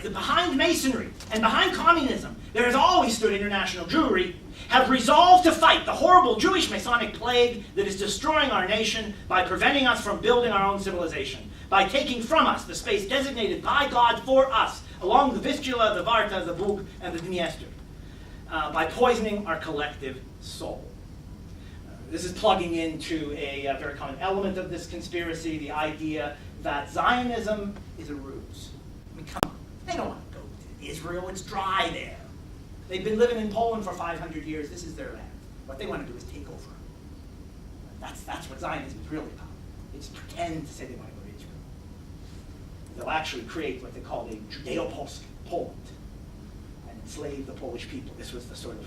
that behind Masonry and behind communism there has always stood international Jewry, have resolved to fight the horrible Jewish Masonic plague that is destroying our nation by preventing us from building our own civilization, by taking from us the space designated by God for us along the Vistula, the Varta, the Bug, and the Dniester, by poisoning our collective soul. This is plugging into a very common element of this conspiracy, the idea that Zionism is a ruse. I mean, come on. They don't want to go to Israel. It's dry there. They've been living in Poland for 500 years. This is their land. What they want to do is take over. That's what Zionism is really about. They just pretend to say they want to go to Israel. They'll actually create what they call a Judeo-Polsk Poland and enslave the Polish people. This was the sort of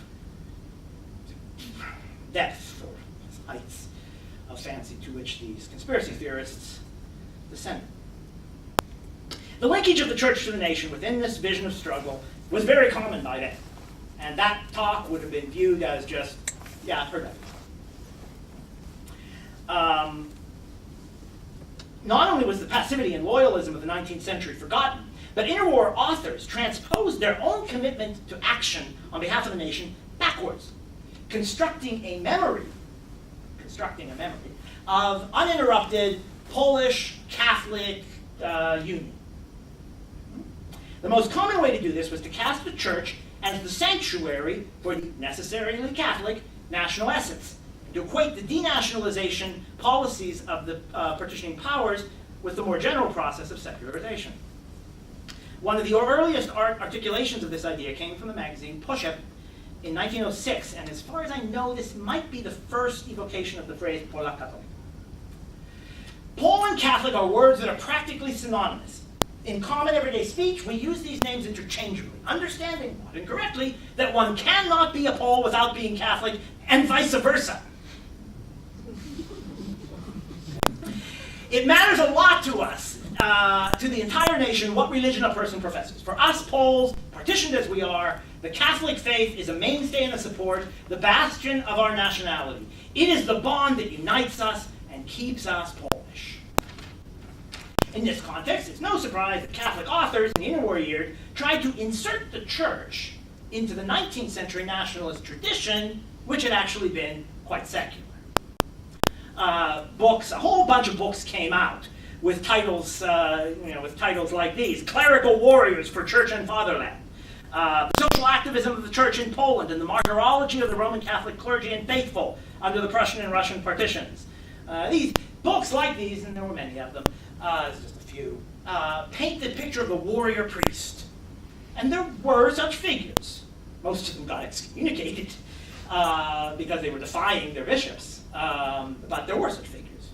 depth or heights of fancy to which these conspiracy theorists descended. The linkage of the church to the nation within this vision of struggle was very common by then. And that talk would have been viewed as just, yeah, I've heard of it. Not only was the passivity and loyalism of the 19th century forgotten, but interwar authors transposed their own commitment to action on behalf of the nation backwards, constructing a memory of uninterrupted Polish Catholic union. The most common way to do this was to cast the church as the sanctuary for the necessarily Catholic national essence, and to equate the denationalization policies of the partitioning powers with the more general process of secularization. One of the earliest articulations of this idea came from the magazine Push-Up in 1906, and as far as I know, this might be the first evocation of the phrase Polak Katolik. Pole and Catholic are words that are practically synonymous. In common everyday speech, we use these names interchangeably, understanding, not incorrectly, that one cannot be a Pole without being Catholic, and vice versa. It matters a lot to us, to the entire nation, what religion a person professes. For us Poles, partitioned as we are, the Catholic faith is a mainstay and a support, the bastion of our nationality. It is the bond that unites us and keeps us Polish. In this context, it's no surprise that Catholic authors in the interwar years tried to insert the church into the 19th century nationalist tradition, which had actually been quite secular. Books, a whole bunch of books came out with titles, with titles like these: Clerical Warriors for Church and Fatherland, The Social Activism of the Church in Poland, and the Martyrology of the Roman Catholic Clergy and Faithful under the Prussian and Russian partitions. These books like these, and there were many of them, there's just a few, paint the picture of the warrior priest. And there were such figures. Most of them got excommunicated because they were defying their bishops. But there were such figures.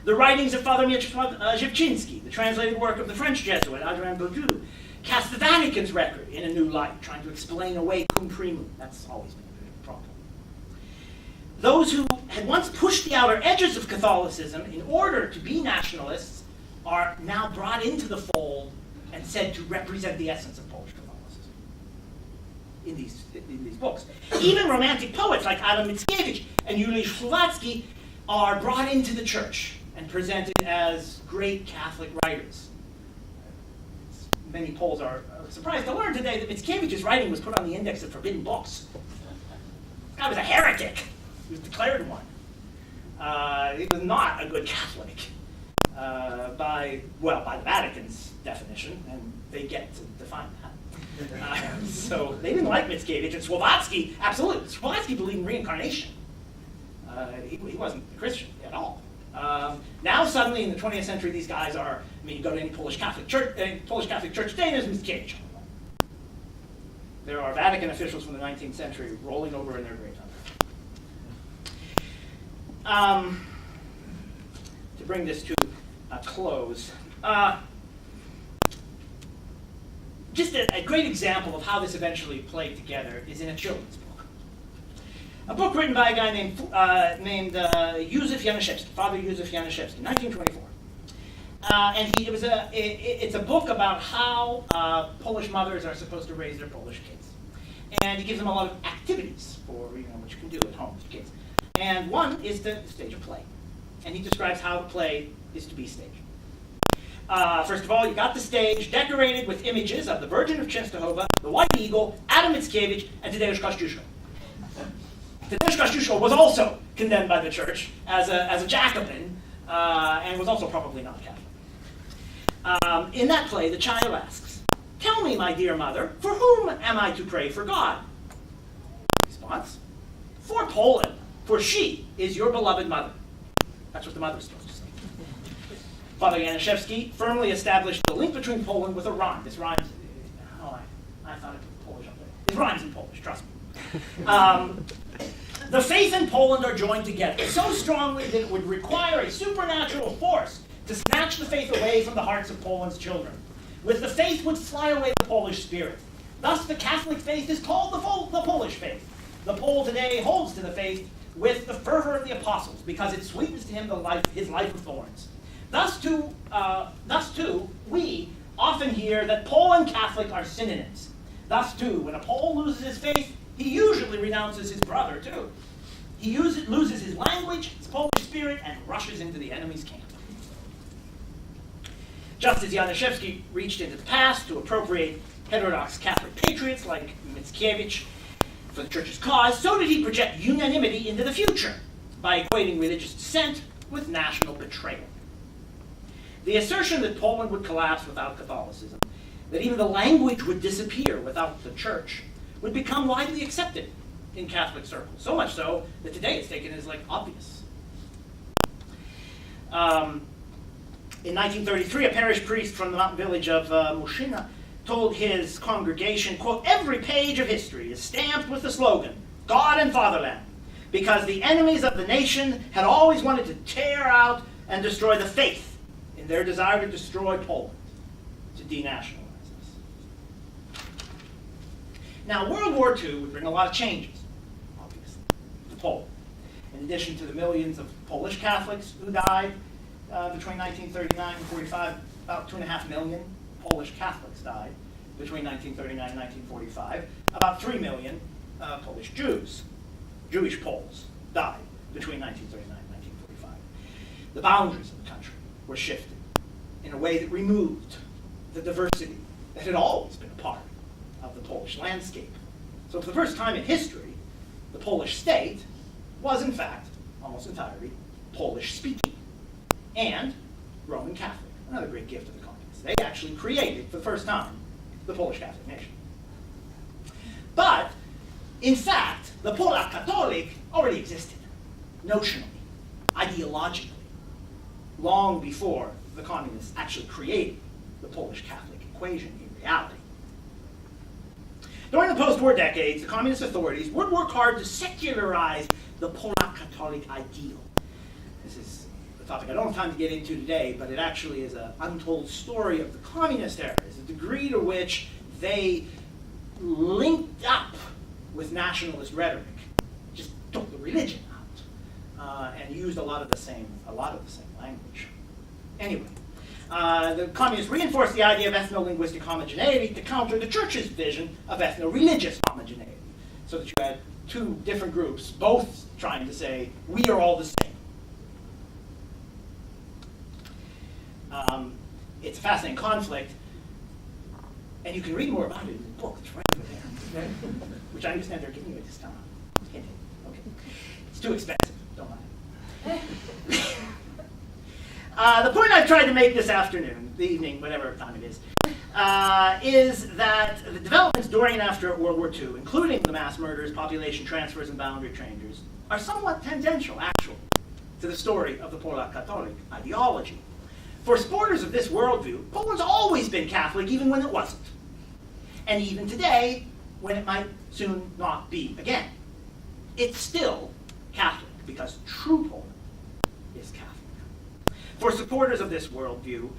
The writings of Father Mieczysław Żywczyński, the translated work of the French Jesuit Adrien Baudu, cast the Vatican's record in a new light, trying to explain away cum primum. That's always been a big problem. Those who had once pushed the outer edges of Catholicism in order to be nationalists are now brought into the fold and said to represent the essence of Polish Catholicism in these books. Even romantic poets like Adam Mickiewicz and Juliusz Słowacki are brought into the church and presented as great Catholic writers. Many Poles are surprised to learn today that Mickiewicz's writing was put on the index of forbidden books. This guy was a heretic. He was declared one. He was not a good Catholic by the Vatican's definition, and they get to define that. So they didn't like Mickiewicz, and Słowacki, absolutely. Słowacki believed in reincarnation. He wasn't a Christian at all. Now suddenly in the 20th century, these guys are, you go to any Polish Catholic church today, there's Mickiewicz. There are Vatican officials from the 19th century rolling over in their graves. To bring this to a close, just a great example of how this eventually played together is in a children's book. A book written by a guy named Józef Januszewski, Father Józef Januszewski, 1924. And it's a book about how Polish mothers are supposed to raise their Polish kids. And he gives them a lot of activities for what you can do at home with kids. And one is to stage a play. And he describes how the play is to be staged. First of all, you got the stage decorated with images of the Virgin of Częstochowa, the White Eagle, Adam Mickiewicz, and Tadeusz Kościuszko. Tadeusz Kościuszko was also condemned by the church as a Jacobin, and was also probably not Catholic. In that play, the child asks, "Tell me, my dear mother, for whom am I to pray for God?" Response, "For Poland, for she is your beloved mother." That's what the mother's supposed to say. Father Janaszewski firmly established the link between Poland with a rhyme. This rhymes, I thought it was Polish up there. It rhymes in Polish, trust me. The faith and Poland are joined together so strongly that it would require a supernatural force to snatch the faith away from the hearts of Poland's children. With the faith would fly away the Polish spirit. Thus the Catholic faith is called the Polish faith. The Pole today holds to the faith with the fervor of the apostles, because it sweetens to him his life of thorns. Thus too, we often hear that Pole and Catholic are synonyms. Thus too, when a Pole loses his faith, he usually renounces his brother too. He loses his language, his Polish spirit, and rushes into the enemy's camp. Just as Janaszewski reached into the past to appropriate heterodox Catholic patriots like Mickiewicz for the church's cause, so did he project unanimity into the future by equating religious dissent with national betrayal. The assertion that Poland would collapse without Catholicism, that even the language would disappear without the church, would become widely accepted in Catholic circles. So much so that today it's taken as obvious. In 1933, a parish priest from the mountain village of Muszyna told his congregation, quote, "Every page of history is stamped with the slogan, God and Fatherland, because the enemies of the nation had always wanted to tear out and destroy the faith in their desire to destroy Poland, to denationalize us." Now, World War II would bring a lot of changes, obviously, to Poland. In addition to the millions of Polish Catholics who died between 1939 and 45, about 2.5 million Polish Catholics died between 1939 and 1945. About 3 million Polish Jews, Jewish Poles, died between 1939 and 1945. The boundaries of the country were shifted in a way that removed the diversity that had always been a part of the Polish landscape. So for the first time in history, the Polish state was in fact almost entirely Polish-speaking and Roman Catholic, another great gift of the communists. They actually created, for the first time, the Polish Catholic nation. But, in fact, the Polak Catholic already existed, notionally, ideologically, long before the communists actually created the Polish Catholic equation in reality. During the post-war decades, the communist authorities would work hard to secularize the Polak Catholic ideal. This is a topic I don't have time to get into today, but it actually is an untold story of the communist era. It's the degree to which they linked up with nationalist rhetoric, just took the religion out, and used a lot of the same language. Anyway, the communists reinforced the idea of ethno-linguistic homogeneity to counter the church's vision of ethno-religious homogeneity, so that you had two different groups, both trying to say, we are all the same. It's a fascinating conflict, and you can read more about it in the book. It's right over there, which I understand they're giving you a discount. Okay. It's too expensive, don't mind. The point I've tried to make this afternoon, the evening, whatever time it is that the developments during and after World War II, including the mass murders, population transfers, and boundary changes, are somewhat tangential, actually, to the story of the Polak Catholic ideology. For supporters of this worldview, Poland's always been Catholic, even when it wasn't. And even today, when it might soon not be again. It's still Catholic, because true Poland is Catholic. For supporters of this worldview,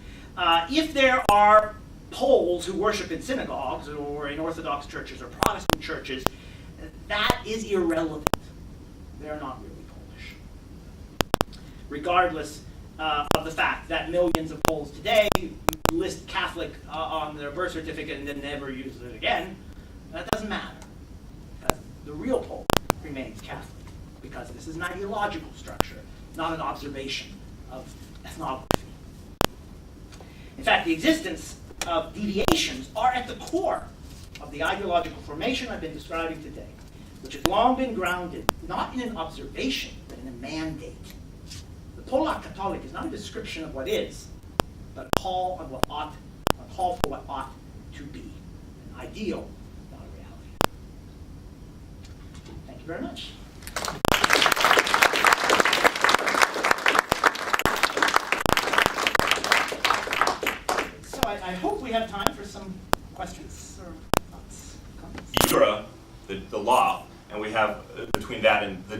if there are Poles who worship in synagogues or in Orthodox churches or Protestant churches, that is irrelevant. They're not really Polish. Regardless of the fact that millions of Poles today list Catholic on their birth certificate and then never use it again, that doesn't matter. Because the real Pole remains Catholic, because this is an ideological structure, not an observation of ethnography. In fact, the existence of deviations are at the core of the ideological formation I've been describing today, which has long been grounded not in an observation, but in a mandate. The Polak Catholic is not a description of what is, but a call on what ought, a call for what ought to be, an ideal, not a reality. Thank you very much. So I hope we have time for some questions or thoughts, comments. Jura, the law, and we have between that and the